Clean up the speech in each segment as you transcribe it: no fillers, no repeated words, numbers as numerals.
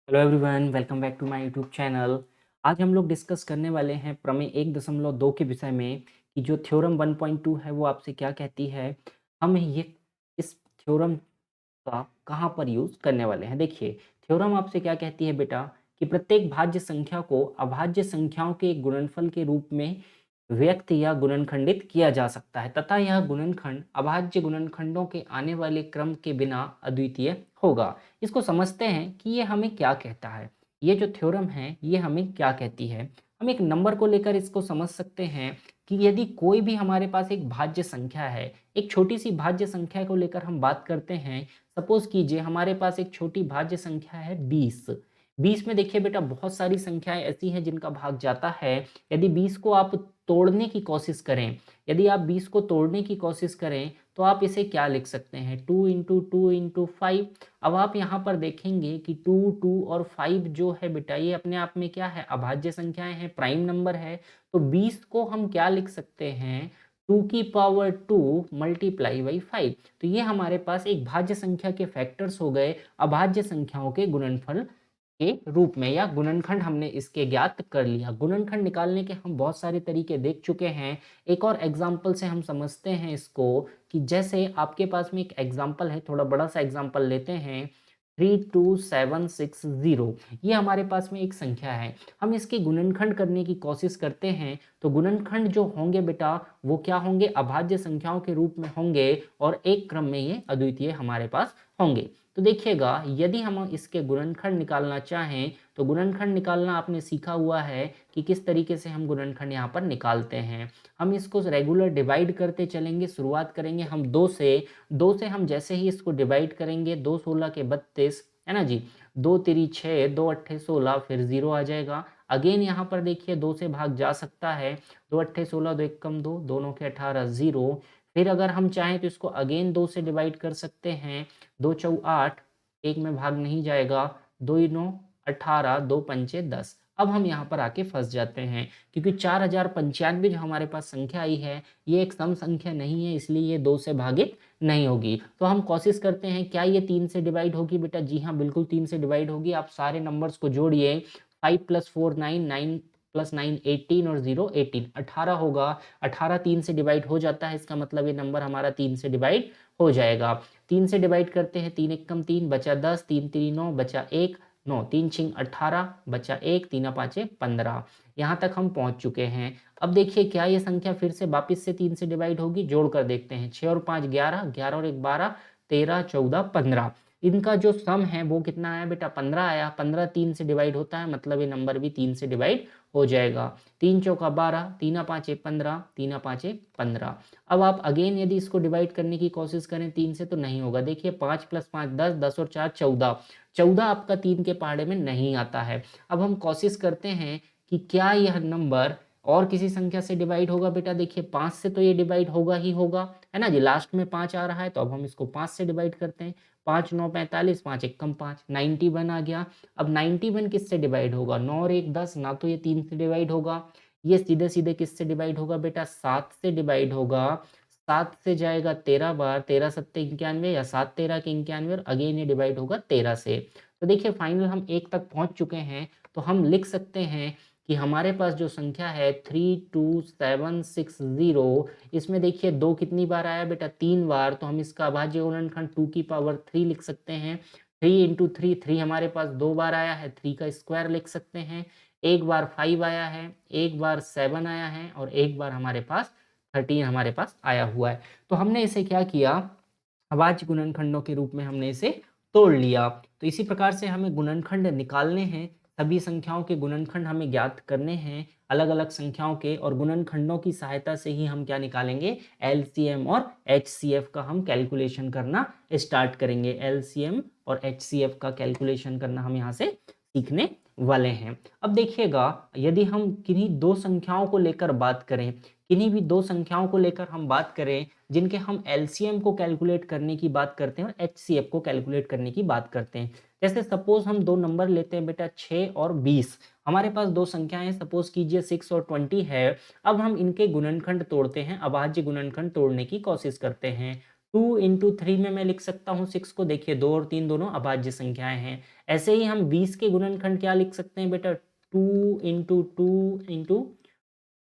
Hello everyone, welcome back to my YouTube channel. आज हम लोग डिस्कस करने वाले हैं प्रमेय 1.2 के विषय में कि जो थ्योरम 1.2 है वो आपसे क्या कहती है। हम ये इस थ्योरम का कहाँ पर यूज़ करने वाले हैं। देखिए, थ्योरम आपसे क्या कहती है बेटा कि प्रत्येक भाज्य संख्या को अभाज्य संख्याओं के एक गुणनफल के रूप में व्यक्त या गुणनखंडित किया जा सकता है तथा यह गुणनखंड अभाज्य गुणनखंडों के आने वाले क्रम के बिना अद्वितीय होगा। इसको समझते हैं कि ये हमें क्या कहता है। ये जो थ्योरम है ये हमें क्या कहती है। हम एक नंबर को लेकर इसको समझ सकते हैं कि यदि कोई भी हमारे पास एक भाज्य संख्या है, एक छोटी सी भाज्य संख्या को लेकर हम बात करते हैं। सपोज कीजिए हमारे पास एक छोटी भाज्य संख्या है 20। 20 में देखिए बेटा बहुत सारी संख्याएं ऐसी हैं जिनका भाग जाता है। यदि 20 को आप तोड़ने की कोशिश करें, यदि आप 20 को तोड़ने की कोशिश करें तो आप इसे क्या लिख सकते हैं, 2 इंटू 2 इंटू 5। अब आप यहाँ पर देखेंगे कि 2, 2 और 5 जो है बेटा ये अपने आप में क्या है, अभाज्य संख्याएं हैं, प्राइम नंबर है। तो 20 को हम क्या लिख सकते हैं, 2 की पावर 2 मल्टीप्लाई बाई 5। तो ये हमारे पास एक भाज्य संख्या के फैक्टर्स हो गए, अभाज्य संख्याओं के गुणनफल के रूप में, या गुणनखंड हमने इसके ज्ञात कर लिया। गुणनखंड निकालने के हम बहुत सारे तरीके देख चुके हैं। एक और एग्जाम्पल से हम समझते हैं इसको कि जैसे आपके पास में एक एग्जाम्पल है, थोड़ा बड़ा सा एग्जाम्पल लेते हैं। 32760 ये हमारे पास में एक संख्या है। हम इसके गुणनखंड करने की कोशिश करते हैं तो गुणनखंड जो होंगे बेटा वो क्या होंगे, अभाज्य संख्याओं के रूप में होंगे और एक क्रम में ये अद्वितीय हमारे पास होंगे। तो देखिएगा, यदि हम इसके गुणनखंड निकालना चाहें तो गुणनखंड निकालना आपने सीखा हुआ है कि किस तरीके से हम गुणनखंड यहाँ पर निकालते हैं। हम इसको रेगुलर डिवाइड करते चलेंगे। शुरुआत करेंगे हम 2 से हम जैसे ही इसको डिवाइड करेंगे, 2 16 के 32 है ना जी, 2 तिरी 6, 2 अट्ठे 16, फिर 0 आ जाएगा। अगेन यहाँ पर देखिए 2 से भाग जा सकता है, 2 अट्ठे 16, 2 एकम 2, दोनों के 18, 0। फिर अगर हम चाहें तो इसको अगेन 2 से डिवाइड कर सकते हैं, 2 चौ 8, एक में भाग नहीं जाएगा, 2 9 18, 2 पंचे 10। अब हम यहाँ पर आके फंस जाते हैं क्योंकि 4095 जो हमारे पास संख्या आई है ये एक सम संख्या नहीं है, इसलिए ये 2 से भागित नहीं होगी। तो हम कोशिश करते हैं, क्या ये 3 से डिवाइड होगी बेटा? जी हाँ, बिल्कुल 3 से डिवाइड होगी। आप सारे नंबर्स को जोड़िए, 5 + 4 9, 9 + 9 18 और 0 18, 18 होगा। 18 3 से डिवाइड हो जाता है, इसका मतलब ये नंबर हमारा 3 से डिवाइड हो जाएगा। 3 से डिवाइड करते हैं, 3 एकम 3 बचा 10, 3 3 9 बचा 1, 9 3 6 18 बचा 1, 3 5 15। यहाँ तक हम पहुँच चुके हैं। अब देखिए क्या ये संख्या फिर से वापस से 3 से डिवाइड होगी? जोड़ कर देखते हैं, 6 और 5 11, 11 और 1 12, 13 14 15। इनका जो सम है वो कितना आया बेटा? 15 आया। 15 3 से डिवाइड होता है, मतलब ये नंबर भी 3 से डिवाइड हो जाएगा। 3 चौका 12, 3 5 15, 3 5 15। अब आप अगेन यदि इसको डिवाइड करने की कोशिश करें 3 से तो नहीं होगा। देखिए 5 + 5 10, 10 और 4 14, 14 आपका 3 के पहाड़े में नहीं आता है। अब हम कोशिश करते हैं कि क्या यह नंबर और किसी संख्या से डिवाइड होगा बेटा? देखिए 5 से तो ये डिवाइड होगा ही होगा, है ना जी। लास्ट में 5 आ रहा है तो अब हम इसको 5 से डिवाइड करते हैं। 5 9 45, 5 एकम 5, 91 आ गया। अब 91 किससे डिवाइड होगा? 9 और 1 10, ना तो ये 3 से डिवाइड होगा, ये सीधे सीधे किससे डिवाइड होगा बेटा? 7 से डिवाइड होगा। 7 से जाएगा 13 बार, 13 सत्ते 91 या 7 13 के 91, और अगेन ये डिवाइड होगा 13 से। तो देखिए फाइनल हम 1 तक पहुंच चुके हैं। तो हम लिख सकते हैं कि हमारे पास जो संख्या है 32760, इसमें देखिए 2 कितनी बार आया बेटा? 3 बार। तो हम इसका अभाज्य गुणनखंड 2 की पावर 3 लिख सकते हैं। 3 इंटू 3, 3 हमारे पास 2 बार आया है, 3 का स्क्वायर लिख सकते हैं। एक बार 5 आया है, एक बार 7 आया है, और एक बार हमारे पास 13 हमारे पास आया हुआ है। तो हमने इसे क्या किया, अभाज्य गुणनखंडों के रूप में हमने इसे तोड़ लिया। तो इसी प्रकार से हमें गुणनखंड निकालने हैं, सभी संख्याओं के गुणनखंड हमें ज्ञात करने हैं, अलग अलग संख्याओं के, और गुणनखंडों की सहायता से ही हम क्या निकालेंगे, एलसीएम और एचसीएफ का हम कैलकुलेशन करना स्टार्ट करेंगे। एलसीएम और एचसीएफ का कैलकुलेशन करना हम यहाँ से सीखने वाले हैं। अब देखिएगा, यदि हम किन्हीं दो संख्याओं को लेकर बात करें, किन्हीं भी दो संख्याओं को लेकर हम बात करें जिनके हम एलसीएम को कैलकुलेट करने की बात करते हैं और एचसीएफ को कैलकुलेट करने की बात करते हैं। जैसे सपोज हम दो नंबर लेते हैं बेटा, 6 और 20। हमारे पास दो संख्याएं, सपोज कीजिए 6 और 20 है। अब हम इनके गुणनखंड तोड़ते हैं, अभाज्य गुणनखंड तोड़ने की कोशिश करते हैं। 2 इंटू 3 में मैं लिख सकता हूँ 6 को, देखिए 2 और 3 दोनों अभाज्य संख्याएं हैं। ऐसे ही हम 20 के गुणनखंड क्या लिख सकते हैं बेटा, 2 इंटू 2 इंटू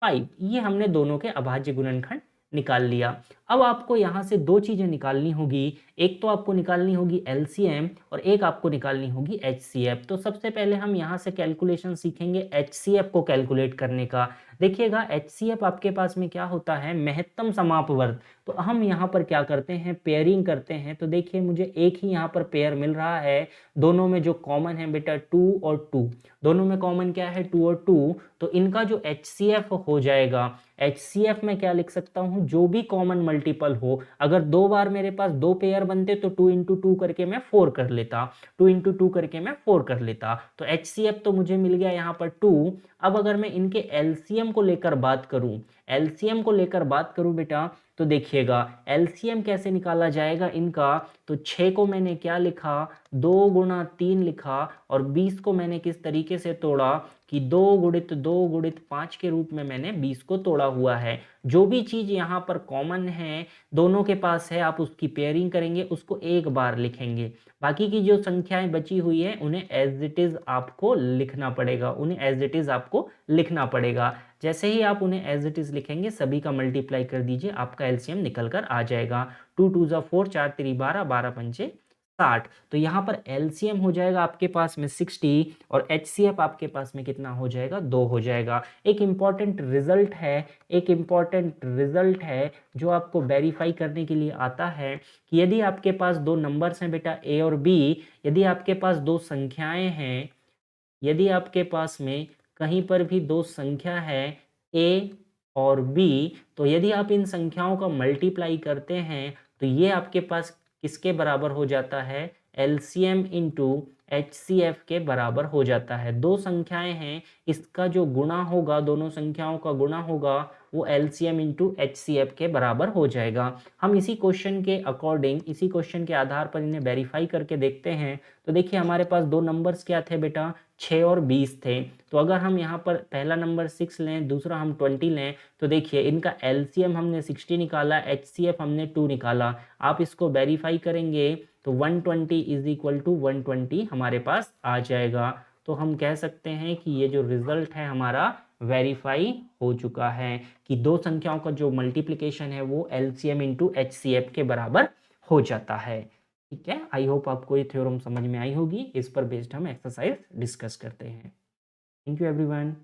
5, ये हमने दोनों के अभाज्य गुणनखंड निकाल लिया। अब आपको यहाँ से दो चीज़ें निकालनी होगी, एक तो आपको निकालनी होगी एलसीएम और एक आपको निकालनी होगी एचसीएफ। तो सबसे पहले हम यहाँ से कैलकुलेशन सीखेंगे एचसीएफ को कैलकुलेट करने का। देखिएगा एचसीएफ आपके पास में क्या होता है, महत्तम समापवर्त। तो हम यहाँ पर क्या करते हैं, पेयरिंग करते हैं। तो देखिए मुझे एक ही यहाँ पर पेयर मिल रहा है, दोनों में जो कॉमन है बेटा 2 और 2, दोनों में कॉमन क्या है 2 और 2, तो इनका जो एचसीएफ हो जाएगा, एचसीएफ में क्या लिख सकता हूँ, जो भी कॉमन मल्टीपल हो। अगर दो बार मेरे पास दो पेयर बनते तो 2 इंटू 2 करके मैं 4 कर लेता, 2 इंटू 2 करके मैं 4 कर लेता। तो एचसीएफ तो मुझे मिल गया यहाँ पर 2। अब अगर मैं इनके एलसीएम को लेकर बात करूं, एलसीएम को लेकर बात करूं बेटा, तो देखिएगा एलसीएम कैसे निकाला जाएगा इनका। तो 6 को मैंने क्या लिखा, 2 गुणा 3 लिखा, और 20 को मैंने किस तरीके से तोड़ा कि 2 गुणित 2 गुणित 5 के रूप में मैंने 20 को तोड़ा हुआ है। जो भी चीज़ यहाँ पर कॉमन है, दोनों के पास है, आप उसकी पेयरिंग करेंगे, उसको एक बार लिखेंगे। बाकी की जो संख्याएं बची हुई है उन्हें एज इट इज़ आपको लिखना पड़ेगा, उन्हें एज इट इज़ आपको लिखना पड़ेगा। जैसे ही आप उन्हें एज इट इज़ लिखेंगे, सभी का मल्टीप्लाई कर दीजिए, आपका एलसीएम निकल कर आ जाएगा। 2 2 जा 4, 4 3 12, 12 पंचे 60। तो यहाँ पर एलसीएम हो जाएगा आपके पास में 60 और एचसीएफ आपके पास में कितना हो जाएगा, 2 हो जाएगा। एक इम्पॉर्टेंट रिजल्ट है, एक इम्पॉर्टेंट रिजल्ट है जो आपको वेरीफाई करने के लिए आता है कि यदि आपके पास दो नंबर्स हैं बेटा ए और बी, यदि आपके पास दो संख्याएं हैं, यदि आपके पास में कहीं पर भी दो संख्या है ए और बी, तो यदि आप इन संख्याओं का मल्टीप्लाई करते हैं तो ये आपके पास किसके बराबर हो जाता है, एलसीएम इंटू एचसीएफ के बराबर हो जाता है। दो संख्याएं हैं, इसका जो गुणा होगा, दोनों संख्याओं का गुणा होगा, वो एलसीएम इंटू एचसीएफ के बराबर हो जाएगा। हम इसी क्वेश्चन के अकॉर्डिंग, इसी क्वेश्चन के आधार पर इन्हें वेरीफाई करके देखते हैं। तो देखिए हमारे पास दो नंबर्स क्या थे बेटा, 6 और 20 थे। तो अगर हम यहाँ पर पहला नंबर 6 लें, दूसरा हम 20 लें, तो देखिए इनका एलसीएम हमने 60 निकाला, एचसीएफ हमने 2 निकाला। आप इसको वेरीफाई करेंगे तो 120 इज इक्वल टू 120 हमारे पास आ जाएगा। तो हम कह सकते हैं कि ये जो रिजल्ट है हमारा वेरीफाई हो चुका है कि दो संख्याओं का जो मल्टीप्लिकेशन है वो एलसीएम इंटू एचसीएफ के बराबर हो जाता है। ठीक है, आई होप आपको ये थ्योरम समझ में आई होगी। इस पर बेस्ड हम एक्सरसाइज डिस्कस करते हैं। Thank you everyone.